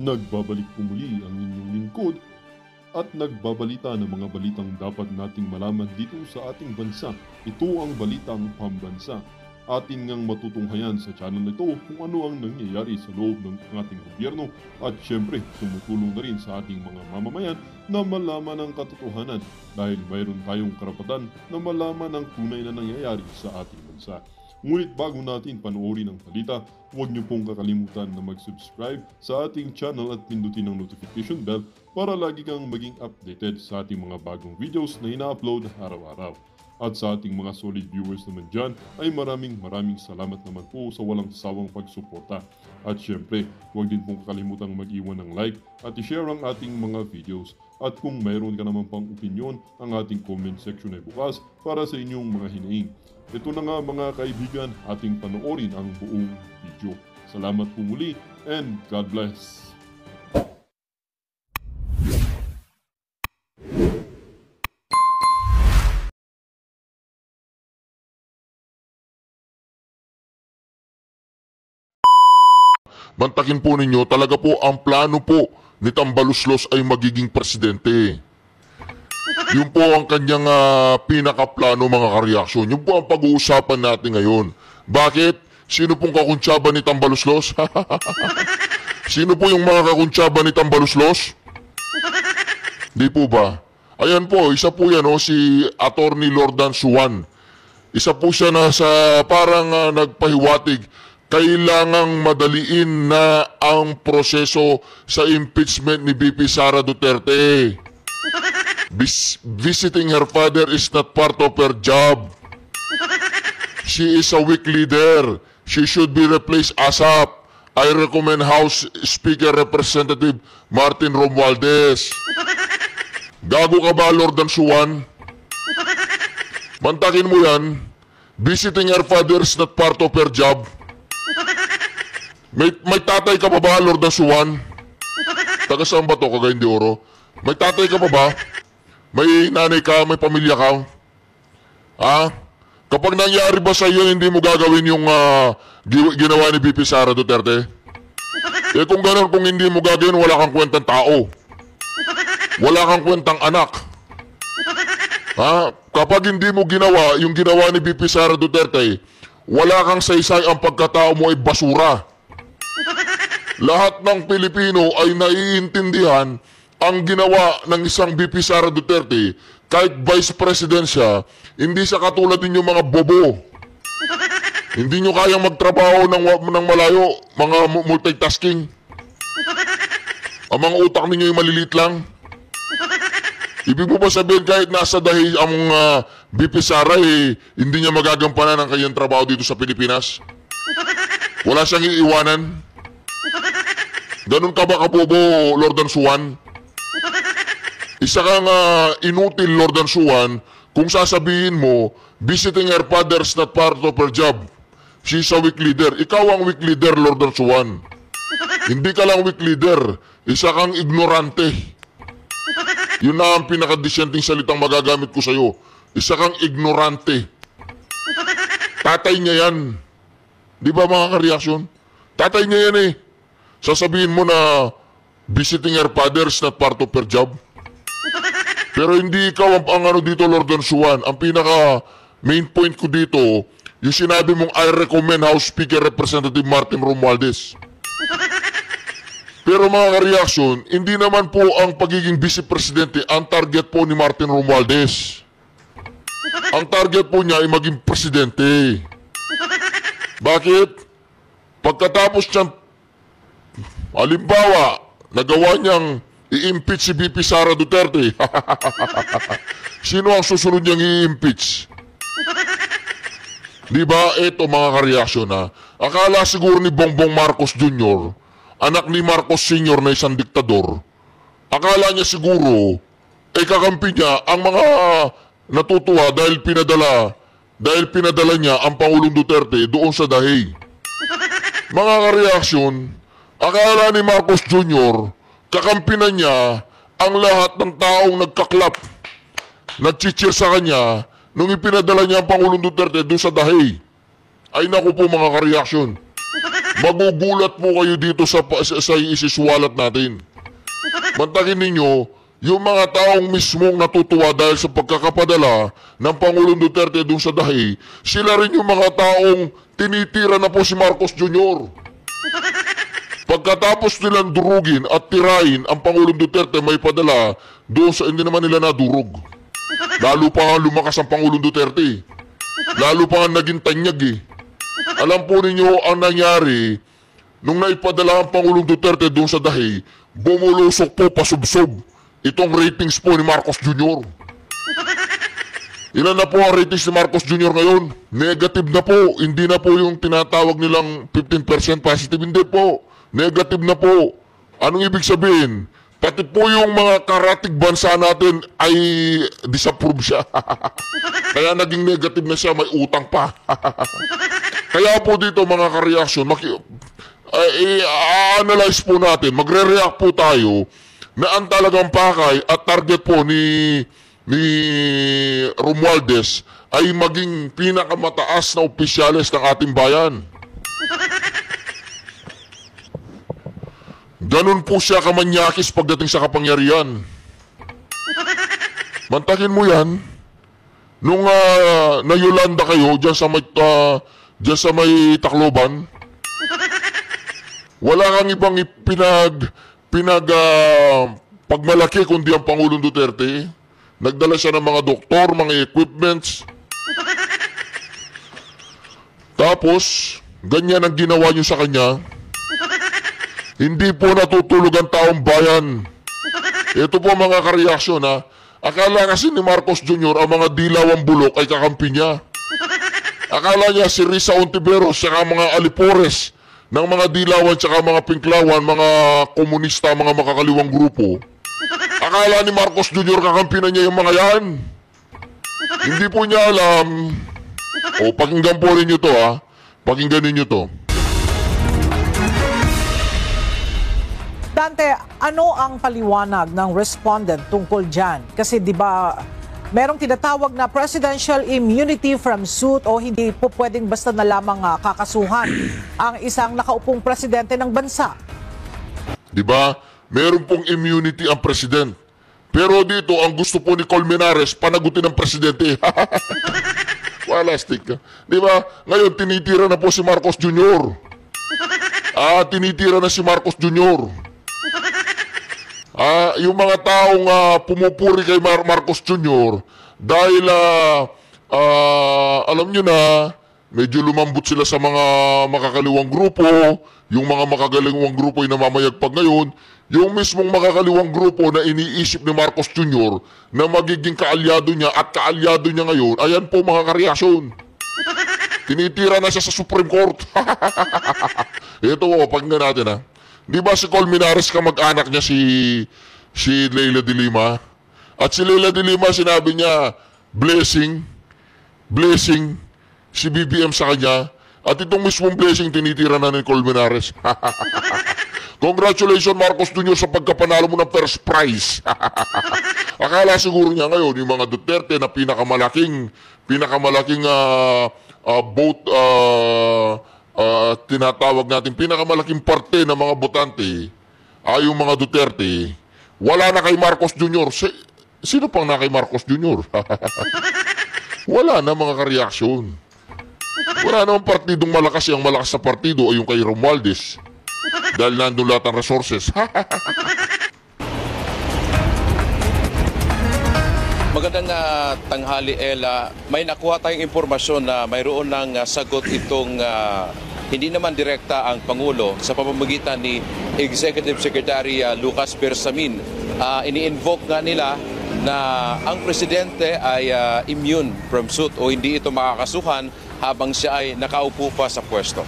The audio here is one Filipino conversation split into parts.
Nagbabalik po muli ang inyong lingkod at nagbabalita ng mga balitang dapat nating malaman dito sa ating bansa. Ito ang Balitang Pambansa. Ating ngang matutunghayan sa channel na ito kung ano ang nangyayari sa loob ng ating gobyerno at syempre tumutulong na rin sa ating mga mamamayan na malaman ang katotohanan dahil mayroon tayong karapatan na malaman ang tunay na nangyayari sa ating bansa. Ngunit bago natin panoorin ang balita, huwag niyo pong kakalimutan na mag-subscribe sa ating channel at pindutin ang notification bell para lagi kang maging updated sa ating mga bagong videos na ina-upload araw-araw. At sa ating mga solid viewers naman dyan ay maraming salamat naman po sa walang sawang pagsuporta. At syempre, huwag din pong kakalimutan mag-iwan ng like at i-share ang ating mga videos. At kung mayroon ka naman pang opinion, ang ating comment section ay bukas para sa inyong mga hinaing. Ito na nga mga kaibigan, ating panoorin ang buong video. Salamat po muli and God bless! Bantakin po ninyo, talaga po ang plano po ni Tambaluslos ay magiging presidente. Yun po ang kanyang pinakaplano mga kareaksyon. Yun po ang pag-uusapan natin ngayon. Bakit? Sino pong kakuntsaba ni Tambaluslos? Sino po yung mga kakuntsaba ni Tambaluslos? Di po ba? Ayan po, isa po yan si Attorney Lordan Suwan. Isa po siya na sa parang nagpahiwatig. Kailangang madaliin na ang proseso sa impeachment ni VP Sara Duterte. Visiting her father is not part of her job. She is a weak leader. She should be replaced ASAP. I recommend House Speaker Representative Martin Romualdez. Gago ka ba, Lordan Suwan? Mantakin mo yan. Visiting her father is not part of her job. May tatay ka pa ba, Lordan Suwan? Taga saan ba to, Cagayan de Oro? May tatay ka pa ba? May nanay ka, may pamilya ka? Ha? Kapag nangyari ba sa iyo, hindi mo gagawin yung ginawa ni VP Sara Duterte? Eh kung gano'n, kung hindi mo gagawin, wala kang kwentang tao. Wala kang kwentang anak. Ha? Kapag hindi mo ginawa yung ginawa ni VP Sara Duterte, wala kang saysay, ang pagkatao mo ay basura. Lahat ng Pilipino ay naiintindihan ang ginawa ng isang VP Sara Duterte, kahit Vice President siya, hindi siya katulad ninyo mga bobo. Hindi nyo kayang magtrabaho ng malayo, mga multitasking. Ang mga utak ninyo ay malilit lang. Ibig mo ba sabihin kahit nasa dahi ang VP Sara, hindi niya magagampanan ang kanyang trabaho dito sa Pilipinas? Wala siyang iiwanan? Ganun ka ba kabobo, Lordan Suwan? Isa kang inutil, Lordan Suwan, kung sasabihin mo, visiting her father is not part of her job. She's a weak leader. Ikaw ang weak leader, Lordan Suwan. Hindi ka lang weak leader, isa kang ignorante. Yun na ang pinakadisenting salitang magagamit ko sa'yo. Isa kang ignorante. Tatay niya yan. Di ba mga kareaksyon? Tatay niya yan eh. Sasabihin mo na visiting her father is not part of her job. Pero hindi ikaw ang ano dito, Lordan Suwan. Ang pinaka main point ko dito, yung sinabi mong I recommend House Speaker Representative Martin Romualdez. Pero mga kareaksyon, hindi naman po ang pagiging vice presidente ang target po ni Martin Romualdez. Ang target po niya ay maging presidente. Bakit? Pagkatapos niyang, halimbawa, nagawa niyang i-impeach si VP Sara Duterte. Sino ang susunod niyang i-impeach? Diba? Ito mga kareaksyon ha. Akala siguro ni Bongbong Marcos Jr., anak ni Marcos Sr. na isang diktador, akala niya siguro, kakampi niya ang mga natutuwa dahil pinadala niya ang Pangulong Duterte doon sa dahi. Mga kareaksyon, akala ni Marcos Jr., kakampi na niya ang lahat ng taong nagkaklap, nag-cheer sa kanya nung ipinadala niya ang Pangulong Duterte doon sa dahi. Ay naku po mga kareaksyon. Magugulat po kayo dito sa isiswalat natin. Mantakin ninyo, yung mga taong mismong natutuwa dahil sa pagkakapadala ng Pangulong Duterte dun sa dahi, sila rin yung mga taong tinitira na po si Marcos Jr. Pagkatapos nilang durugin at tirahin ang Pangulong Duterte may padala, doon sa hindi naman nila nadurog. Lalo pa nga lumakas ang Pangulong Duterte. Lalo pa nga naging tanyag eh. Alam po ninyo ang nangyari, nung naipadala ang Pangulong Duterte doon sa dahi, bumulusok po pasubsob itong ratings po ni Marcos Jr. Ilan na po ang ratings ni Marcos Jr. ngayon? Negative na po. Hindi na po yung tinatawag nilang 15% positive. Hindi po. Negative na po. Anong ibig sabihin? Pati po yung mga karatig bansa natin ay disapprove siya. Kaya naging negative na siya, may utang pa. Kaya po dito mga kareaksyon, i-analyze po natin, magre-react po tayo na ang talagang pakay at target po ni Romualdez ay maging pinakamataas na opisyalis ng ating bayan. Ganun po siya kamanyakis pagdating sa kapangyarihan. Mantakin mo yan, nung nayulanda kayo dyan sa may Tacloban, wala kang ibang pagmalaki kundi ang Pangulong Duterte. Nagdala siya ng mga doktor, mga equipments. Tapos, ganyan ang ginawa niyo sa kanya. Hindi po natutulog ang taong bayan. Ito po mga kareaksyon ha. Akala kasi ni Marcos Jr. ang mga dilawang bulok ay kakampi niya. Akala niya si Risa Ontiveros saka mga alipores ng mga dilawan saka mga pinklawan, mga komunista, mga makakaliwang grupo. Akala ni Marcos Jr. kakampi na niya yung mga yan. Hindi po niya alam. O, pakinggan po rin nyo to ha. Pakinggan ninyo to. Dante, ano ang paliwanag ng respondent tungkol dyan? Kasi di ba merong tinatawag na presidential immunity from suit o hindi po pwedeng basta na lamang kakasuhan ang isang nakaupong presidente ng bansa. Di ba? Meron pong immunity ang president. Pero dito, ang gusto po ni Colmenares, panagutin ng presidente. Wala, stick ka. Di ba? Ngayon, tinitira na po si Marcos Jr. Tinitira na si Marcos Jr. Yung mga taong pumupuri kay Marcos Jr. dahil alam nyo na, medyo lumambot sila sa mga makakaliwang grupo. Yung mga makakaliwang grupo ay namamayagpag ngayon. Yung mismong makakaliwang grupo na iniisip ni Marcos Jr. na magiging kaalyado niya at kaalyado niya ngayon, ayan po mga kareaksyon. Tinitira na siya sa Supreme Court. Ito po, pakinggan natin ha. Di ba si Colmenares kamag-anak niya si Leila de Lima? At si Leila de Lima sinabi niya, blessing si BBM sa kanya. At itong mismong blessing tinitira na ni Colmenares. Congratulations Marcos Jr. sa pagkapanalo mo ng first prize. Akala siguro niya ngayon yung mga Duterte na pinakamalaking vote tinatawag natin pinakamalaking parte ng mga botante ay yung mga Duterte. Wala na kay Marcos Jr. Sino pang na kay Marcos Jr.? Wala na mga kareaksyon. Wala namang partidong malakas. Ang malakas sa partido ay yung kay Romualdez. Dahil nandun lahat ang resources. Magandang tanghali, Ella. May nakuha tayong impormasyon na mayroon ng sagot itong hindi naman direkta ang Pangulo sa pamamagitan ni Executive Secretary Lucas Bersamin. Ini-invoke nga nila na ang presidente ay immune from suit o hindi ito makakasuhan habang siya ay nakaupo pa sa pwesto.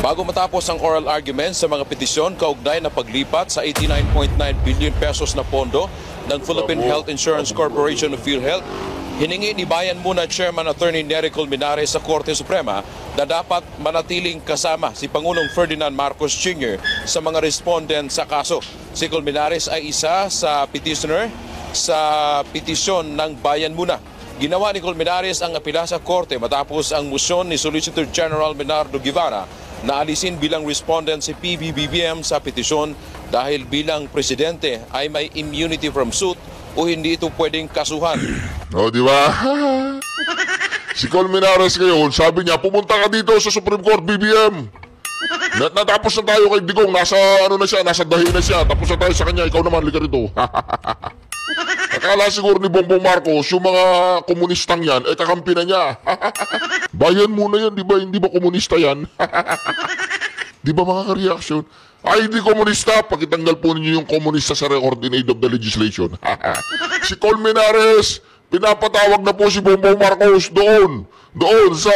Bago matapos ang oral argument sa mga petisyon kaugnay na paglipat sa 89.9 billion pesos na pondo ng Philippine Health Insurance Corporation of PhilHealth, hiningi ni Bayan Muna Chairman Attorney Nery Colmenares sa Korte Suprema na dapat manatiling kasama si Pangulong Ferdinand Marcos Jr. sa mga respondent sa kaso. Si Colmenares ay isa sa petitioner sa petisyon ng Bayan Muna. Ginawa ni Colmenares ang apela sa korte matapos ang motion ni Solicitor General Bernardo Guevara na alisin bilang respondent si PBBM sa petisyon dahil bilang presidente ay may immunity from suit o hindi ito pwedeng kasuhan. O, di ba? Si Colmenares ngayon, sabi niya, pumunta ka dito sa Supreme Court, BBM. Natapos na tayo kay Digong, nasa dahi na siya. Tapos na tayo sa kanya, ikaw naman, lika rito. Akala siguro ni Bongbong Marcos, yung mga komunistang yan, kakampi na niya. Bayan muna yan, di ba? Hindi ba komunista yan? Di ba mga ka-reaction? Ay, hindi komunista. Pakitanggal po ninyo yung komunista sa record in aid of the legislation. Si Colmenares, pinapatawag na po si Bongbong Marcos doon sa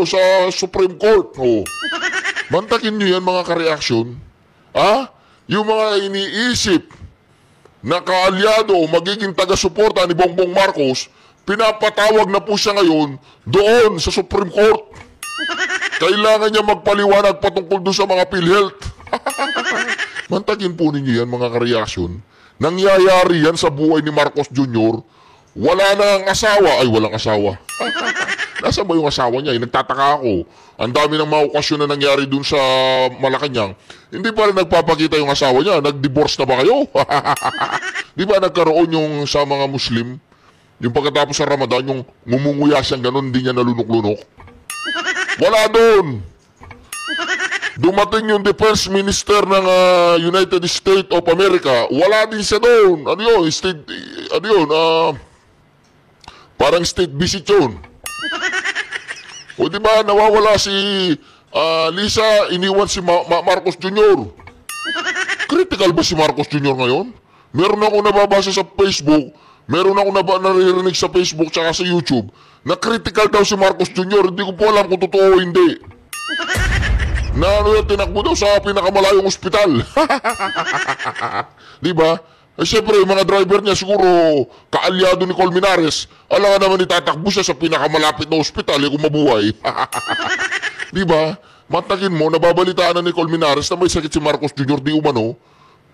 sa Supreme Court. Oh. Mantakin nyo yan mga ka-reaction. Yung mga iniisip na kaalyado magiging taga-suporta ni Bongbong Marcos, pinapatawag na po siya ngayon doon sa Supreme Court. Kailangan niya magpaliwanag patungkol doon sa mga PhilHealth. Mantakin po ninyo yan mga ka-reaction. Nangyayari yan sa buhay ni Marcos Jr. Wala na ang asawa. Ay, walang asawa. Nasaan ba yung asawa niya? Nagtataka ako. Ang dami ng mga okasyon na nangyari dun sa Malacanang. Hindi pa rin nagpapakita yung asawa niya. Nag-divorce na ba kayo? Di ba nagkaroon yung sa mga Muslim? Yung pagkatapos sa Ramadan, yung ngumunguya siyang ganun, hindi niya nalunok-lunok. Wala doon. Dumating yung Defense Minister ng United States of America. Wala din siya doon. Parang state visit yun. O diba, nawawala si Lisa, iniwan si Marcos Jr. Critical ba si Marcos Jr. ngayon? Meron ako nababasa sa Facebook, meron ako naririnig sa Facebook tsaka sa YouTube, na critical daw si Marcos Jr. Hindi ko po alam kung totoo o hindi. Na tinakbo daw sa pinakamalayong ospital. Diba? Siyempre, yung mga driver niya siguro kaalyado ni Colmenares. Alam nga naman itatakbo siya sa pinakamalapit na ospital kung mabuhay. Diba? Matakin mo, nababalitaan na ni Colmenares na may sakit si Marcos Jr. di umano.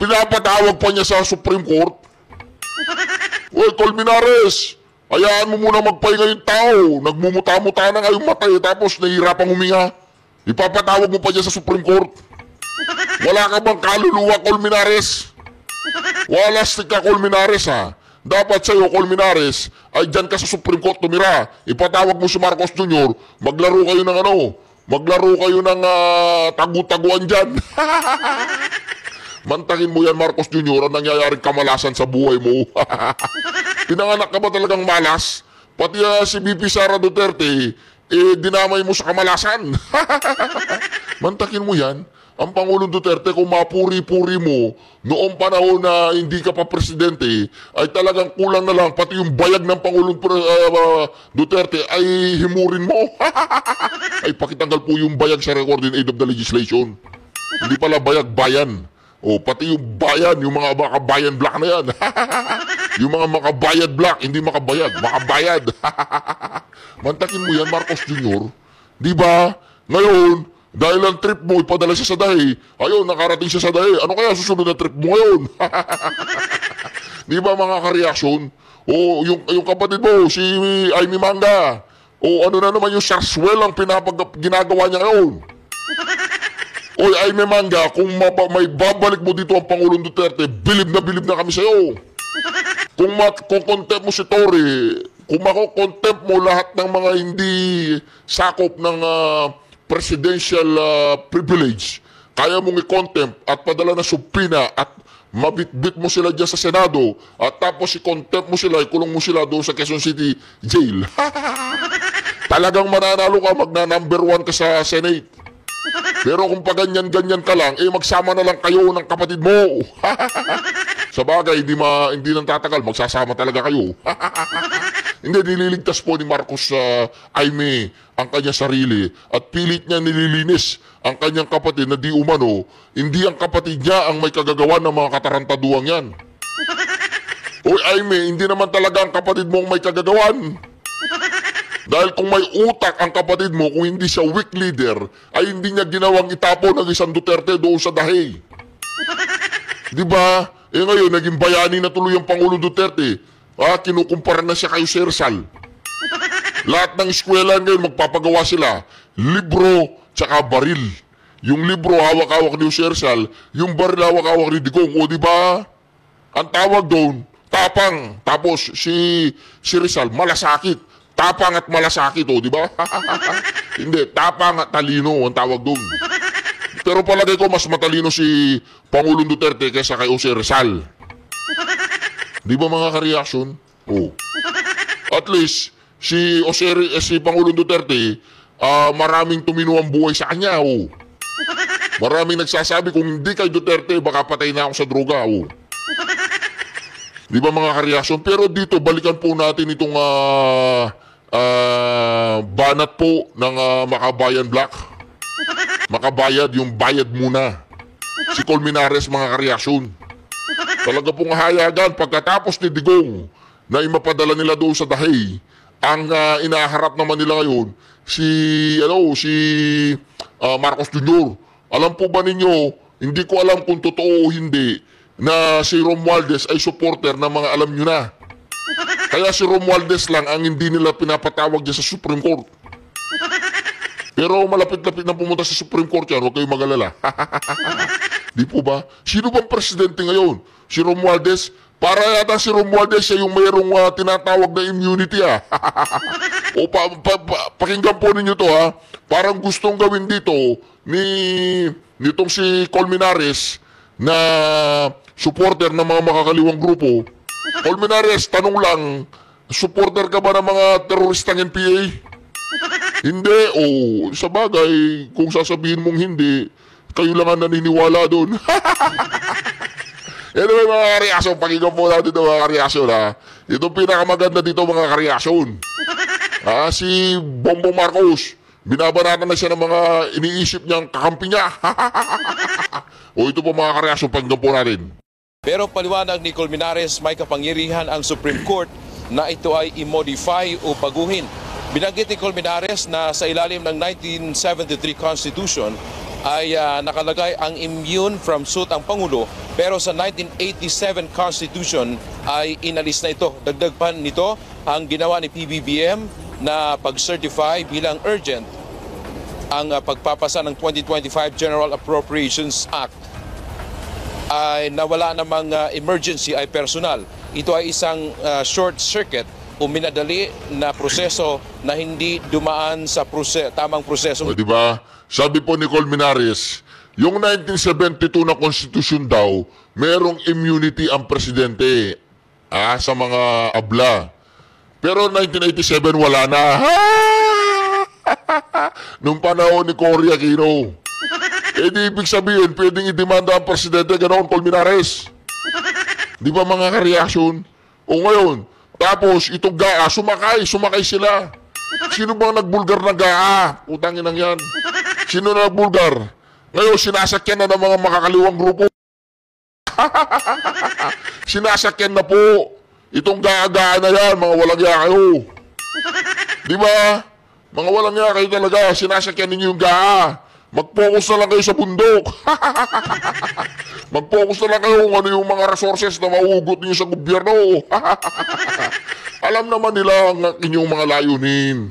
Pinapatawag pa niya sa Supreme Court. Uy, Colmenares, hayaan mo muna magpahinga yung tao. Nagmumuta-muta na nga yung mata tapos nahihirapang huminga. Ipapatawag mo pa dyan sa Supreme Court. Wala ka bang kaluluwa, Colmenares? Walastik ka, Colmenares, ha? Dapat sa'yo, Colmenares, ay dyan ka sa Supreme Court tumira. Ipatawag mo si Marcos Jr. Maglaro kayo ng Maglaro kayo ng tagu-taguan dyan. Mantakin mo yan, Marcos Jr. Ang nangyayaring kamalasan sa buhay mo. Pinanganak ka ba talagang malas? Pati si BP Sara Duterte, dinamay mo sa kamalasan. Mantakin mo yan. Ang Pangulong Duterte, kung mapuri-puri mo, noong panahon na hindi ka pa presidente, ay talagang kulang na lang, pati yung bayag ng Pangulong Duterte ay himurin mo. Ay pakitanggal po yung bayag sa record in aid of the legislation. Hindi pala bayag, bayan. O pati yung bayan, yung mga makabayan black na yan. Yung mga makabayad black, hindi makabayad, makabayad. Mantakin mo yan, Marcos Jr. Diba? Ngayon, dahil ang trip mo, ipadala siya sa dahi. Ayun, nakarating siya sa dahi. Ano kaya susunod na trip mo ngayon? Di ba mga ka-reaction? O yung kapatid mo, si Amy Manga. O ano na naman yung Sarswell ang ginagawa niya ngayon. Oy, Amy Manga, kung may babalik mo dito ang Pangulong Duterte, bilib na kami sa'yo. Kung contempt mo si Tory, kung makokontempt mo lahat ng mga hindi sakop ng presidential privilege, kaya mong i-contempt at padala na subpina at mabitbit mo sila dyan sa Senado at tapos i-contempt mo sila, ikulong mo sila doon sa Quezon City Jail. Talagang mananalo ka, magna-number 1 ka sa Senate. Pero kung paganyan-ganyan ka lang, magsama na lang kayo ng kapatid mo. Sa bagay, hindi nang tatagal, magsasama talaga kayo. Hindi, nililigtas po ni Marcos Aimee ang kanyang sarili at pilit niya nililinis ang kanyang kapatid na di umano, hindi ang kapatid niya ang may kagagawan ng mga katarantaduang yan. Oy, Aimee, hindi naman talaga ang kapatid mo ang may kagagawan. Dahil kung may utak ang kapatid mo, kung hindi siya weak leader, ay hindi niya ginawang itapon ng isang Duterte doon sa dahi. Diba? Ngayon, naging bayani na tuloy ang Pangulong Duterte. kinukumpara na siya kay Jose Rizal. Lahat ng eskwela ngayon magpapagawa sila. Libro, tsaka baril. Yung libro hawak-hawak ni Jose Rizal, yung baril hawak-hawak ni Digong. O diba? Ang tawag doon, tapang. Tapos si Rizal, malasakit. Tapang at malasakit, o diba? Hindi, tapang at talino ang tawag doon. Pero palagay ko mas matalino si Pangulong Duterte kaysa kay Jose Rizal. Di ba mga ka-reaction? Oh. At least, si Pangulong Duterte, maraming tumino ang buhay sa kanya. Oh. Maraming nagsasabi, kung hindi kay Duterte, baka patay na ako sa droga. Oh. Di ba mga ka-reaction? Pero dito, balikan po natin itong banat po ng Makabayan Black. Makabayad, yung bayad muna. Si Colmenares, mga ka-reaction. Talaga pong hayagan pagkatapos ni Digong na imapadala nila doon sa Dahay. Ang inaharap naman nila ngayon si Marcos Jr. Alam po ba ninyo, hindi ko alam kung totoo o hindi, na si Romualdez ay supporter ng mga alam nyo na. Kaya si Romualdez lang ang hindi nila pinapatawag dyan sa Supreme Court. Pero malapit-lapit na pumunta sa Supreme Court yan, huwag kayong mag-alala. Di po ba? Sino bang presidente ngayon? Si Romualdez? Para yata si Romualdez siya yung mayroong tinatawag na immunity O pakinggan po ninyo to Parang gustong gawin dito nitong si Colmenares na supporter ng mga makakaliwang grupo. Colmenares, tanong lang, supporter ka ba ng mga teroristang NPA? Hindi, sa bagay, kung sasabihin mong hindi, kayo lang ang naniniwala doon. Anyway mga kareasyon, pakinggan po natin ito mga kareasyon Itong pinakamaganda dito mga kareasyon. Si Bongbong Marcos, binabanatan na siya ng mga iniisip niyang kakampi niya. Ito po mga kareasyon, pakinggan po natin. Pero paliwanag ni Colmenares, may kapangyarihan ang Supreme Court na ito ay i-modify o baguhin. Binanggit ni Colmenares na sa ilalim ng 1973 Constitution ay nakalagay ang immune from suit ang Pangulo, pero sa 1987 Constitution ay inalis na ito. Dagdag pa nito ang ginawa ni PBBM na pag-certify bilang urgent ang pagpapasa ng 2025 General Appropriations Act ay nawala namang emergency ay personal. Ito ay isang short circuit o minadali na proseso na hindi dumaan sa tamang proseso. O diba? Sabi po ni Colmenares, yung 1972 na konstitusyon daw, merong immunity ang presidente sa mga abla. Pero 1987 wala na. Nung panahon ni Cory Aquino. Di ibig sabihin, pwedeng idemanda ang presidente, ganoon, Colmenares. Di ba mga ka-reaction? O ngayon, tapos itong GAA, sumakay sila. Sino bang nagbulgar na GAA? Utangin lang yan. Sino na nagbulgar? Ngayon, sinasakyan na ng mga makakaliwang grupo. Sinasakyan na po. Itong GAA na yan, mga walang ya kayo. Di ba? Mga walang ya kayo talaga, sinasakyan ninyo yung GAA. Mag-focus na lang kayo sa bundok. Mag-focus na lang kayo kung ano yung mga resources na mauugot niyo sa gobyerno. Alam naman nila ang inyong mga layunin.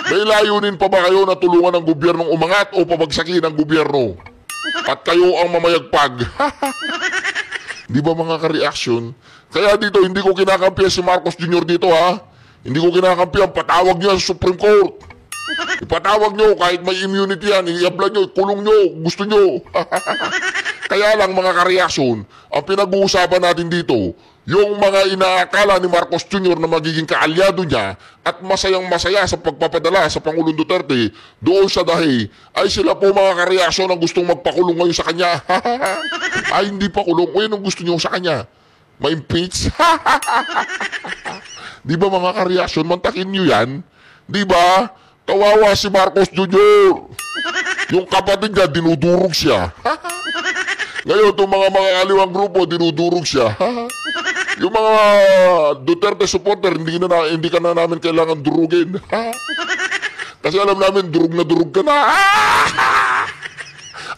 May layunin pa ba kayo na tulungan ng gobyernong umangat o pabagsakin ang gobyerno? At kayo ang mamayagpag. Di ba mga ka-reaction? Kaya dito, hindi ko kinakampihan si Marcos Jr. dito Hindi ko kinakampihan, patawag niyo sa Supreme Court. Ipatawag nyo, kahit may immunity yan, iabla nyo, kulong nyo, gusto nyo. Kaya lang mga kareaksyon, ang pinag-uusapan natin dito, yung mga inaakala ni Marcos Jr. na magiging kaalyado niya at masayang-masaya sa pagpapadala sa Pangulong Duterte doon sa Dahay, ay sila po mga kareaksyon ang gustong magpakulong ngayon sa kanya. Ay, hindi pa kulong. O yun ang gusto nyo sa kanya. Ma-impeach? Di ba mga kareaksyon, mantakin nyo yan? Di ba? Kawawa si Marcos Jr. Yung kapatid niya, dinudurog siya. Ngayon, itong mga makakaliwang grupo, dinudurog siya. Yung mga Duterte supporter, hindi ka na namin kailangan durugin. Kasi alam namin, durug na durug ka na.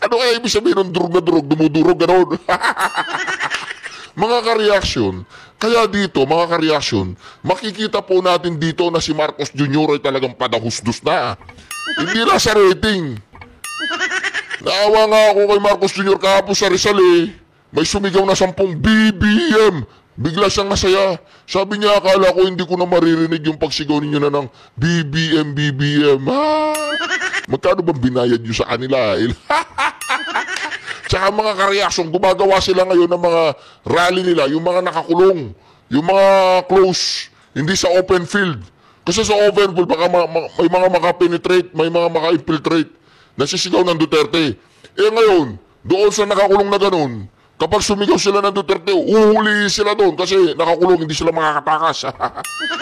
Ano kaya ibig sabihin ng durug na durug? Dumudurog, gano'n. Mga ka-reaction, Kaya dito, mga kareaksyon, makikita po natin dito na si Marcos Jr. ay talagang padahusdos na. Hindi na sa rating. Naawa nga ako kay Marcos Jr. kahapon sa Rizal eh. May sumigaw na 10 BBM. Bigla siyang nasaya. Sabi niya, akala ko hindi ko na maririnig yung pagsigaw ninyo na ng BBM, BBM. Magkano bang binayad nyo sa kanila? Tsaka mga kareaksyon, gumagawa sila ngayon ng mga rally nila, yung mga nakakulong, yung mga close, hindi sa open field. Kasi sa open field, baka may mga makapenetrate, may mga maka-infiltrate. Nasisigaw ng Duterte. Eh ngayon, doon sa nakakulong na ganun, kapag sumigaw sila ng Duterte, uhuli sila doon kasi nakakulong, hindi sila makakatakas.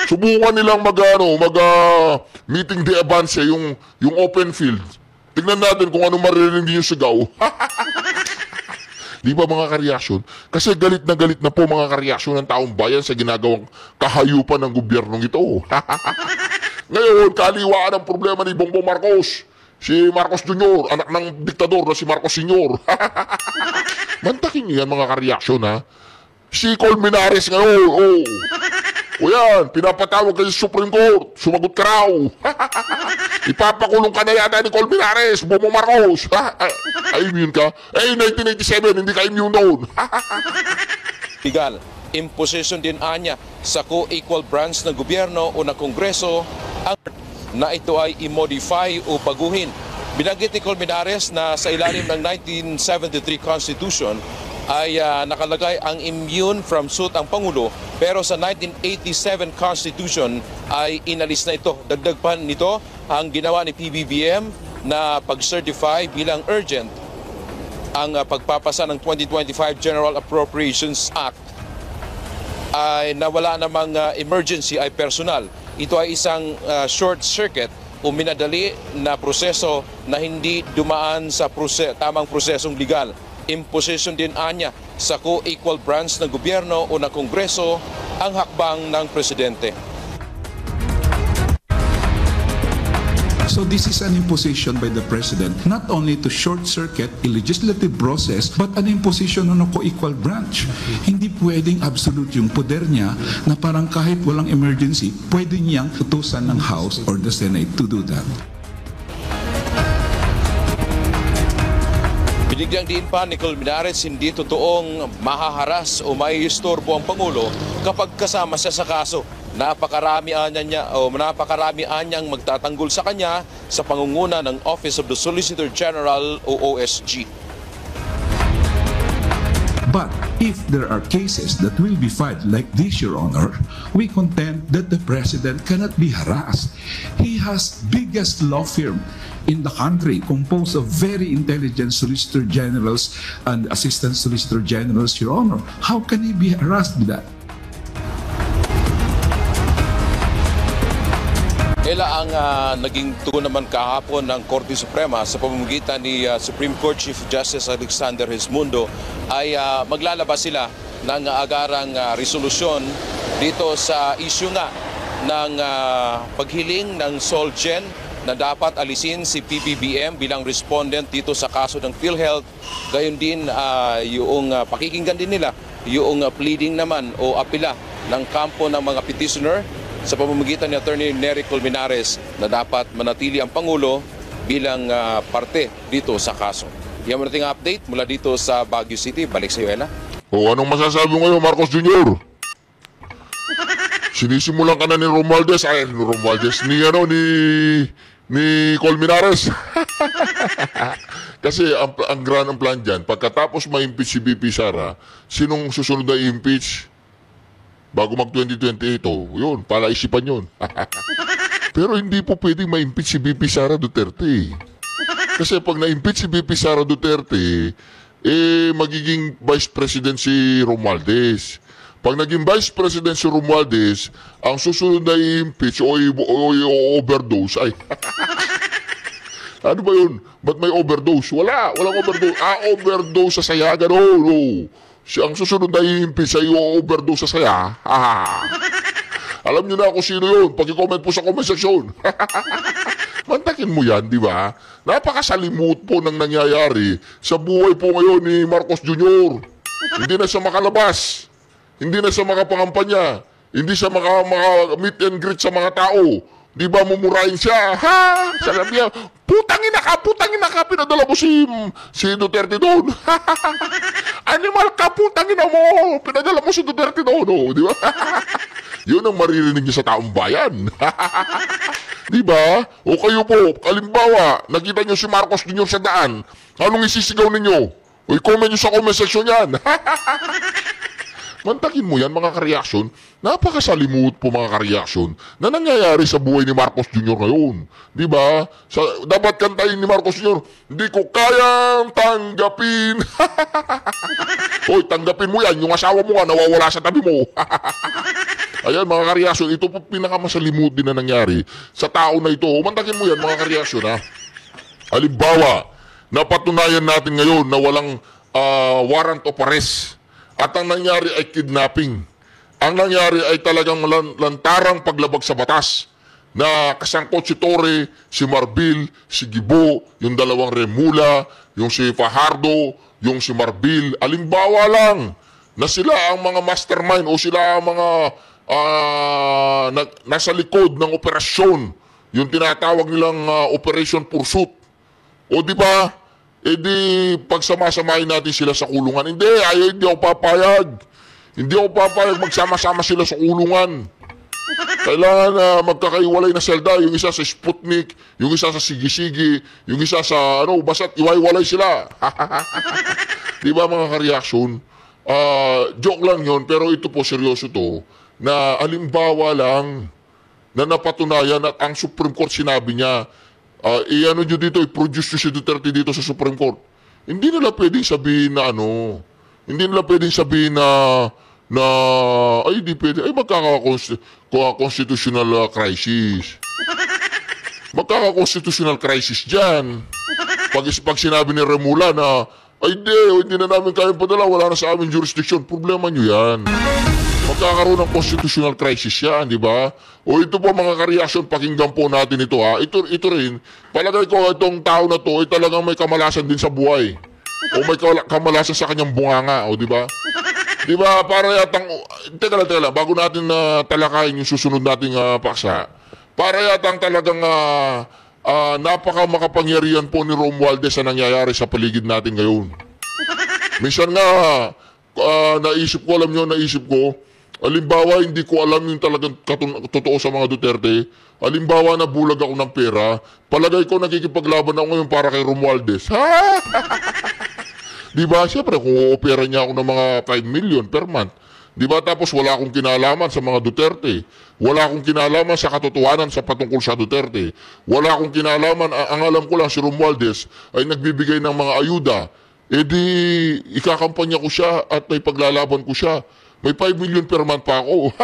Subukan nilang meeting de avance yung open field. Tingnan natin kung ano maririnig yung sigaw. Di ba mga kareaksyon? Kasi galit na po mga kareaksyon ng taong bayan sa ginagawang kahayupan ng gobyernong ito. Ngayon, kaliwaan ang problema ni Bongbong Marcos. Si Marcos Jr., anak ng diktador na si Marcos Sr. Mantakin niyo yan mga kareaksyon ha. Si Colmenares ngayon, o yan, pinapatawag kayo sa Supreme Court, sumagot ka raw. Ipapakulong ka na yata ni Colmenares, Bongbong Marcos. Ay, immune ka? Eh, 1987, hindi ka immune doon. Legal, imposition din anya sa co-equal branch ng gobyerno o ng Kongreso ang na ito ay i-modify o baguhin. Binanggit ni Colmenares na sa ilalim ng 1973 Constitution ay nakalagay ang immune from suit ang Pangulo, pero sa 1987 Constitution ay inalis na ito. Dagdag pa nito ang ginawa ni PBBM na pag-certify bilang urgent ang pagpapasa ng 2025 General Appropriations Act ay nawala namang emergency ay personal. Ito ay isang short circuit o minadali na proseso na hindi dumaan sa tamang prosesong legal. Imposition din anya sa co-equal branch ng gobyerno o ng Kongreso ang hakbang ng Presidente. So this is an imposition by the President not only to short-circuit a legislative process but an imposition on a co-equal branch. Hindi pwedeng absolute yung poder niya na parang kahit walang emergency, pwede niyang utusan ng House or the Senate to do that. Binigyang diin pa ni Colmenares hindi totoong mahaharas o maiistorbo ang Pangulo kapag kasama siya sa kaso. Napakarami anyang magtatanggol sa kanya sa pangunguna ng Office of the Solicitor General o OSG. But if there are cases that will be filed like this, Your Honor, we contend that the President cannot be harassed. He has biggest law firm in the country composed of very intelligent Solicitor Generals and Assistant Solicitor Generals, Your Honor. How can he be harassed with that? Ela ang naging tugon naman kahapon ng Korte Suprema sa pamamagitan ni Supreme Court Chief Justice Alexander Hesmundo ay maglalabas sila ng agarang resolusyon dito sa issue nga ng paghiling ng SolGen na dapat alisin si PBBM bilang respondent dito sa kaso ng PhilHealth. Gayon din yung pakikinggan din nila yung pleading naman o apela ng kampo ng mga petitioner sa pamamagitan ni Attorney Nery Colmenares na dapat manatili ang Pangulo bilang parte dito sa kaso. Yan mo nating update mula dito sa Baguio City. Balik sa iyo, Ella. O anong masasabi mo ngayon, Marcos Jr.? Sinisimulan ka na ni Romualdez, ni Colmenares. Kasi ang grand ang plan dyan, pagkatapos ma-impeach si BP Sara, sinong susunod na i-impeach? Bago mag-2028, yun, palaisipan yun. Pero hindi po pwedeng ma-impeach si BP Sara Duterte. Kasi pag na-impeach si BP Sara Duterte, magiging Vice President si Romualdez. Pag naging Vice President si Romualdez, ang susunod na i-impeach o overdose ay... Ano ba yun? Ba't may overdose? Walang overdose. Overdose sa saya, gano'n. Ang susunod na i-impeach ay overdose sa saya. Alam nyo na kung sino yun. Pag-comment po sa comment section. Mantakin mo yan, di ba? Napakasalimut po ng nangyayari sa buhay po ngayon ni Marcos Jr. Hindi na siya makalabas. Hindi na siya makapangampanya. Hindi siya maka meet and greet sa mga tao. Di ba mumurahin siya? Ha? Sabi niya, putangin na ka, pinadala mo si Duterte doon. Animal ka, putangin na mo, pinadala mo si Duterte doon. Oh, di ba? Yun ang maririnig niya sa taong bayan. Di ba? O kayo po, kalimbawa, nakita niyo si Marcos Jr. sa daan, anong isisigaw ninyo? O i-comment niyo sa comment section yan. Mantakin mo yan mga ka-reaction. Napakasalimuot po mga ka-reaction na nangyayari sa buhay ni Marcos Jr. ngayon. Di ba? Dapat kantahin ni Marcos Jr. Hindi ko kayang tanggapin. Hoy, tanggapin mo yan. Yung asawa mo nga nawawala sa tabi mo. Ayan mga ka-reaction, ito po pinakamasalimuot din na nangyari sa tao na ito. Mantakin mo yan mga ka-reaction ha. Halimbawa, napatunayan natin ngayon na walang warrant of arrest. At ang nangyari ay kidnapping. Ang nangyari ay talagang lantarang paglabag sa batas na kasangkot si Torre, si Marbil, si Gibo, yung dalawang Remula, yung si Fajardo, yung si Marbil. Alimbawa lang na sila ang mga mastermind o sila ang mga nasa likod ng operasyon. Yung tinatawag nilang Operation Pursuit. O di ba? E di, pagsamasamahin natin sila sa kulungan. Hindi ako papayag. Hindi ako papayag magsama-sama sila sa kulungan. Kailangan magkakaiwalay na selda. Yung isa sa Sputnik, yung isa sa Sige-Sige, yung isa sa basta't iwaiwalay sila. Di ba mga ka-reaction? Joke lang yun, pero ito po seryoso to. Na halimbawa lang na napatunayan at ang Supreme Court sinabi niya, i-ano nyo dito, i-produce nyo si Duterte dito sa Supreme Court. Hindi nila pwedeng sabihin na hindi nila pwedeng sabihin ay di pwede, ay magkaka-constitutional crisis. Magkaka-constitutional crisis dyan. Pag sinabi ni Remula na, hindi na namin kayang padala, wala na sa aming jurisdiction, problema nyo yan. Magkakaroon ng constitutional crisis yan, di ba? O ito po mga ka-reaction, pakinggan po natin ito ha. Ito rin, palagay ko itong tao na to ay talagang may kamalasan din sa buhay. O may kamalasan sa kanyang bunganga, o di ba? Di ba, para yatang, teka lang, bago natin talakayin yung susunod nating paksa, para yatang talagang napaka-makapangyarihan po ni Romualdez na nangyayari sa paligid natin ngayon. Minsan nga, naisip ko, halimbawa, hindi ko alam yung talagang totoo sa mga Duterte. Halimbawa, nabulag ako ng pera. Palagay ko, nakikipaglaban ako ngayon para kay Romualdez. Ha? Diba? Siyempre, kung o-opera niya ako ng mga 5 million per month. Diba? Tapos, wala akong kinalaman sa mga Duterte. Wala akong kinalaman sa katotohanan sa patungkol sa Duterte. Wala akong kinalaman. Ang alam ko lang, si Romualdez ay nagbibigay ng mga ayuda. E di, ikakampanya ko siya at may paglalaban ko siya. May 5 million per month pa ako.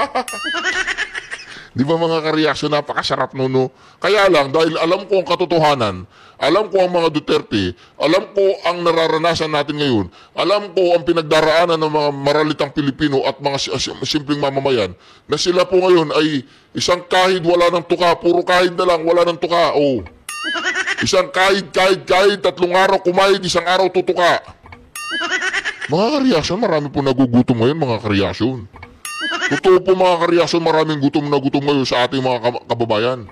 Di ba mga ka-reaction, napakasarap no? Kaya lang, dahil alam ko ang katotohanan, alam ko ang mga Duterte, alam ko ang nararanasan natin ngayon, alam ko ang pinagdaraanan ng mga maralitang Pilipino at mga simpleng mamamayan, na sila po ngayon ay isang kahid wala ng tuka, puro kahid na lang, wala ng tuka. Oh. Isang kahid, 3 araw kumayid, isang araw tutuka. Mga ka-reaction, marami po nagugutom ngayon mga ka-reaction. Totoo po mga ka-reaction, maraming gutom na gutom ngayon sa ating mga kababayan.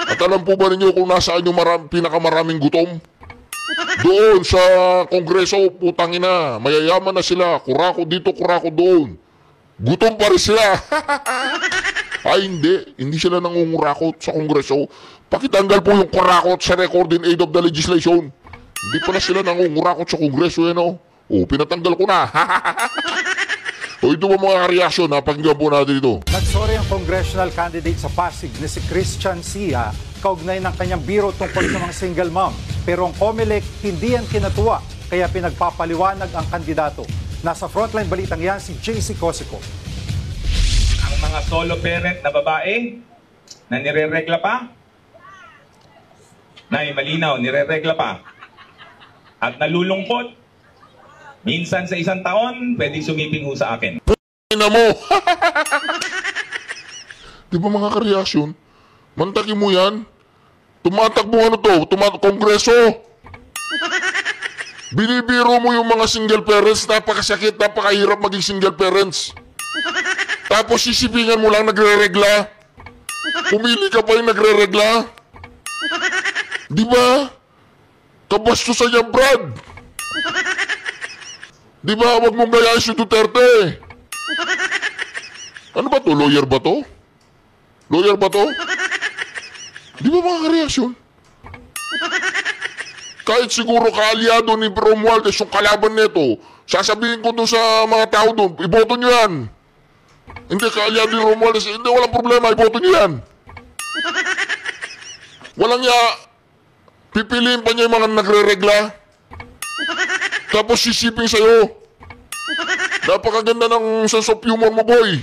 At alam po ba ninyo kung nasaan yung pinakamaraming gutom? Doon sa Kongreso, putangin na, mayayaman na sila, kurako dito, kurako doon. Gutom pa rin sila. Ay hindi sila nangungurakot sa Kongreso. Pakitanggal po yung kurakot sa record in aid of the legislation. Hindi pala sila nangungurakot sa Kongreso yan pinatanggal ko na. O ito ba mga reaksyon, pakinggan po natin ito. Nagsorry ang congressional candidate sa Pasig na si Christian Sia kaugnay ng kanyang biro tungkol sa mga single mom. Pero ang COMELEC hindi yan kinatuwa, kaya pinagpapaliwanag ang kandidato. Nasa frontline balitang yan si JC Cosico. Ang mga solo parent na babae na nireregla pa, na malinaw, nireregla pa, at nalulungkot, minsan sa isang taon, pwedeng sumiping ho sa akin. Ina mo! Di ba mga ka-reaction? Mantakin mo yan? Tumatakbo Kongreso! Binibiro mo yung mga single parents, napakasakit, napakahirap maging single parents. Tapos sisipingan mo lang nagre-regla. Pumili ka pa yung nagre-regla. Di ba? Kabastusan yan, Brad. Di ba? Huwag mong gayahin si Duterte. Ano ba to? Lawyer ba to? Lawyer ba to? Di ba mga reaksyon? Kahit siguro kaalyado ni Romualdez yung kalaban nito, sasabihin ko dun sa mga tao dun, iboto nyo yan. Hindi kaalyado ni Romualdez, hindi, walang problema, iboto nyo yan. Walang ya, pipiliin pa niya yung mga nagre-regla. Tapos sisiping sa'yo. Napakaganda ng sense of humor mo, boy.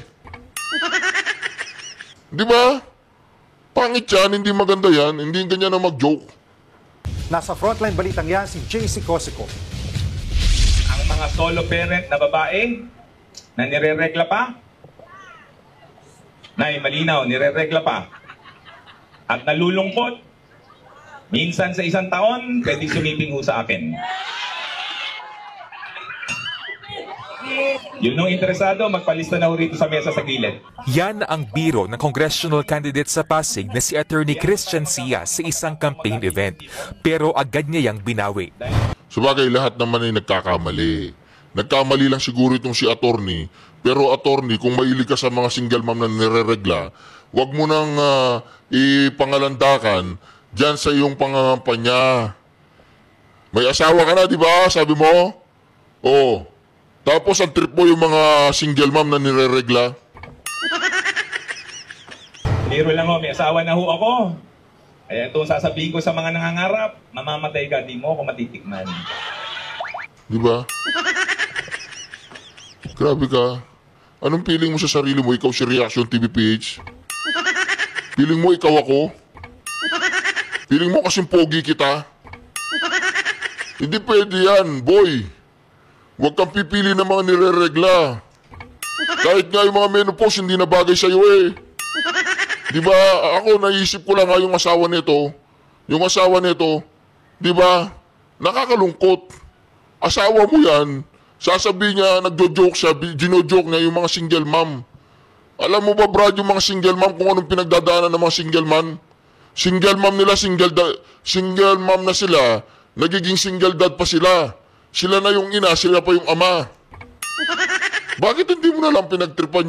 Di ba? Pangit yan, hindi maganda yan, hindi ganyan na mag-joke. Nasa frontline balitang yan si JC Cosico. Ang mga solo parent na babae na nireregla pa, Nay, malinaw, nireregla pa. At nalulungkot, minsan sa isang taon, pwedeng sumiping ho sa akin. Yun nung interesado, magpalista na ho rito sa mesa sa gilid. Yan ang biro ng congressional candidate sa Pasig na si Attorney Christian Sia sa isang campaign event. Pero agad niya yang binawi. Sabagay, lahat naman ay nagkakamali. Nagkamali lang siguro itong si attorney. Pero attorney, kung mahilig ka sa mga single mom na nireregla, wag mo nang ipangalandakan dyan sa iyong pangangampanya. May asawa ka na, di ba? Sabi mo? Oo. Tapos ang trip mo yung mga single mom na nireregla. Liro lang ho, may asawa na ho ako. Kaya ito sasabihin ko sa mga nangangarap, mamamatay ka, di mo ako matitikman. Di ba? Grabe ka. Anong feeling mo sa sarili mo? Ikaw si Reaction TV PH? Feeling mo ikaw ako? Feeling mo kasing pogi kita? Hindi pwede yan, boy. Huwag kang pipili ng mga nireregla. Kahit nga yung mga menopause hindi na bagay sa'yo eh. Di ba? Ako naisip ko lang nga yung asawa nito. Yung asawa nito, di ba? Nakakalungkot. Asawa mo yan. Sasabihin niya, nagjo-joke siya, gino-joke niya yung mga single mom. Alam mo ba, Brad, yung mga single mom, kung anong pinagdadaanan ng mga single man? Single mom nila, single mom na sila, nagiging single dad pa sila. Sila na yung ina, sila pa yung ama. Bakit hindi mo na lang pinagtripan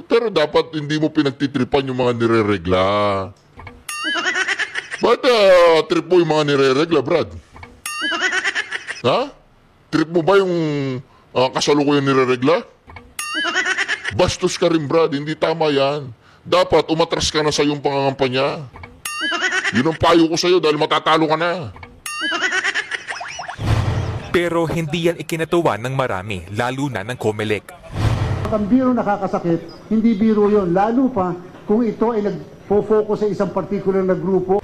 pero dapat hindi mo pinagtitripan yung mga nireregla. Bakit trip mo yung mga nireregla, Brad? Ha? Trip mo ba yung kasalukuyan nireregla? Bastos ka rin, Brad. Hindi tama yan. Dapat umatras ka na sa iyong pangangampanya. Yun ang payo ko sa'yo dahil matatalo ka na. Pero hindi yan ikinatuwa ng marami, lalo na ng COMELEC. Ang biro nakakasakit, hindi biro yon, lalo pa kung ito ay nagpo-focus sa isang particular na grupo.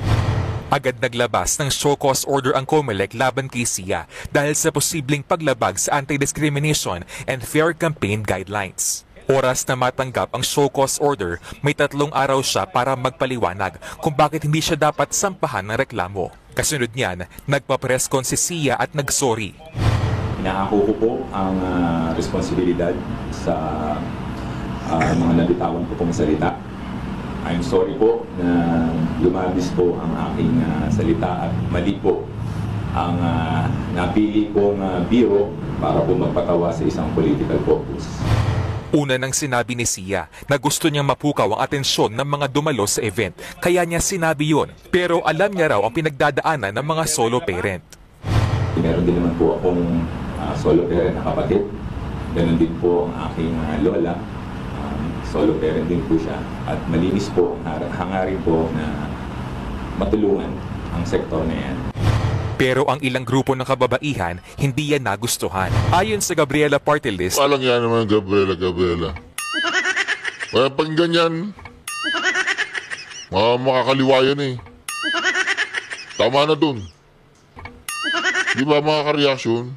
Agad naglabas ng show cause order ang COMELEC laban kay Sia dahil sa posibleng paglabag sa anti-discrimination and fair campaign guidelines. Oras na matanggap ang show cause order, may 3 araw siya para magpaliwanag kung bakit hindi siya dapat sampahan ng reklamo. Kasunod niyan, nagpa-press con si Sia at nagsorry. Inaako ko po ang responsibilidad sa mga nabitawan ko pong salita. I'm sorry po na lumabis po ang aking salita at mali po ang napili kong biro para po magpatawa sa isang political purpose. Una nang sinabi ni Sia na gusto niyang mapukaw ang atensyon ng mga dumalo sa event, kaya niya sinabi yon. Pero alam niya raw ang pinagdadaanan ng mga solo parent. Meron din naman po akong solo parent na kapatid. Ganon din po ang aking lola. Solo parent din po siya. At malinis po, hangarin po na matulungan ang sektor na yan. Pero ang ilang grupo ng kababaihan, hindi yan nagustuhan. Ayon sa Gabriela Party List, Walang yan naman, Gabriela. Kaya pag ganyan, makakaliwa yan eh. Tama na dun. Di ba mga kareaksyon?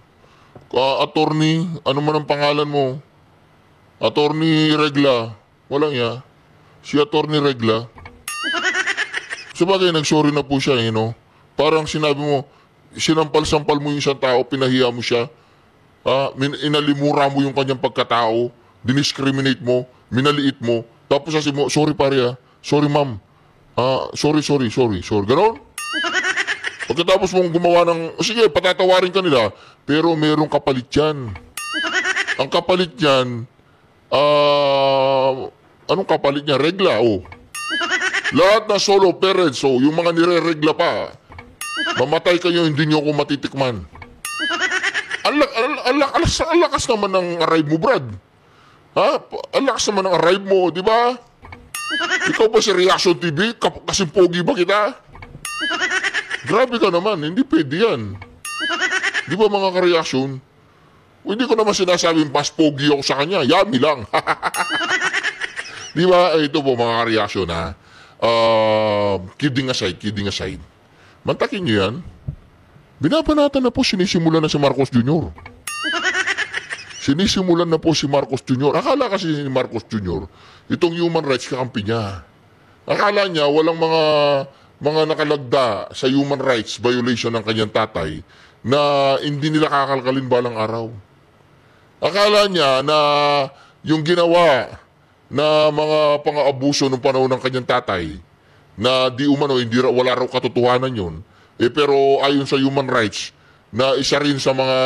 Attorney, ano man ang pangalan mo? Attorney Regla. Walang ya. Si Attorney Regla. Sabagay, nagsorry na po siya, Parang sinabi mo, sinampal-sampal mo yung isang tao, pinahiya mo siya. inalimura mo yung kanyang pagkatao, diniscriminate mo, minaliit mo, tapos sabi mo, sorry pare sorry ma'am, sorry, ganon? Pagkatapos mong gumawa ng, sige, patatawarin ka nila, pero merong kapalit yan. Ang kapalit yan, anong kapalit niya? Regla, Lahat na solo parents, yung mga nire-regla pa, mamatay kayo, hindi nyo ako matitikman. Ang lakas naman ng arrive mo, Brad. Ang lakas naman ng arrive mo, di ba? Ikaw pa si Reaction TV? Kasing pogi ba kita? Grabe ka naman, hindi pwede yan. Di ba mga ka-reaction? Hindi ko naman sinasabing mas pogi ako sa kanya, yummy lang. Di ba? Ito po mga ka-reaction kidding aside. Mantakin nyo yan. Binabanatan na po, sinisimulan na si Marcos Jr. Sinisimulan na po si Marcos Jr. Akala kasi si Marcos Jr., itong human rights kakampi niya. Akala niya walang mga nakalagda sa human rights violation ng kanyang tatay na hindi nila kakalkalin balang araw. Akala niya na yung ginawa na mga pang-aabuso ng panahon ng kanyang tatay na di umano, wala raw katotohanan yun, pero ayon sa human rights na isa rin sa mga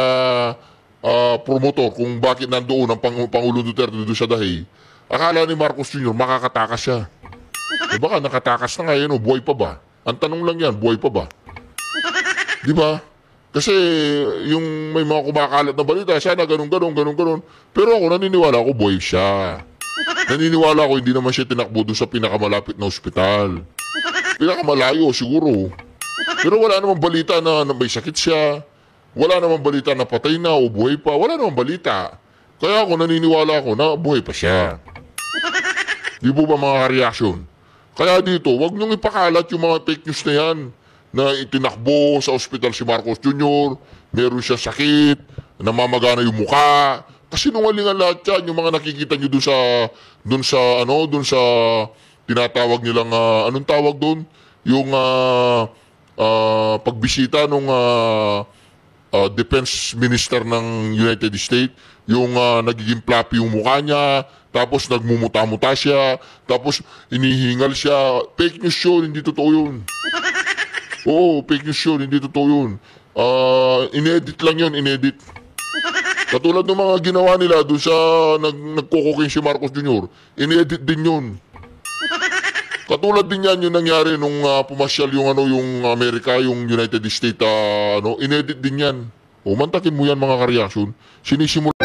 promotor kung bakit nandoon ang Pangulong Duterte doon sa dahi, akala ni Marcos Jr. makakatakas siya. Baka nakatakas na ngayon, buhay pa ba? Ang tanong lang yan, buhay pa ba? Di ba? Kasi yung may mga kumakalat na balita, sana ganun. Pero ako naniniwala ako buhay siya. Naniniwala ako hindi naman siya tinakbo doon sa pinakamalapit na ospital. Pinakamalayo siguro. Pero wala namang balita na may sakit siya. Wala namang balita na patay na o buhay pa. Wala namang balita. Kaya ako naniniwala ako na buhay pa siya. Di po ba mga reaction? Kaya dito, wag niyong ipakalat yung mga fake news na yan na itinakbo sa ospital si Marcos Jr., meron siya sakit, namamagana yung mukha. Kasi nungalingan lahat yan, yung mga nakikita niyo dun sa tinatawag nilang, anong tawag dun? Yung pagbisita nung Defense Minister ng United States, yung nagiging floppy yung mukha niya, tapos nagmumuta-muta siya, tapos inihingal siya. Fake news yun, hindi totoo yun. Oo, fake news yun, hindi totoo yun. Inedit lang yun, inedit. Katulad ng mga ginawa nila doon sa nagkukuking si Marcos Jr., inedit din yun. Katulad din yan yung nangyari nung pumasyal yung Amerika, yung United States, inedit din yan. O, mantakin mo yan mga ka-reaction. Sinisimula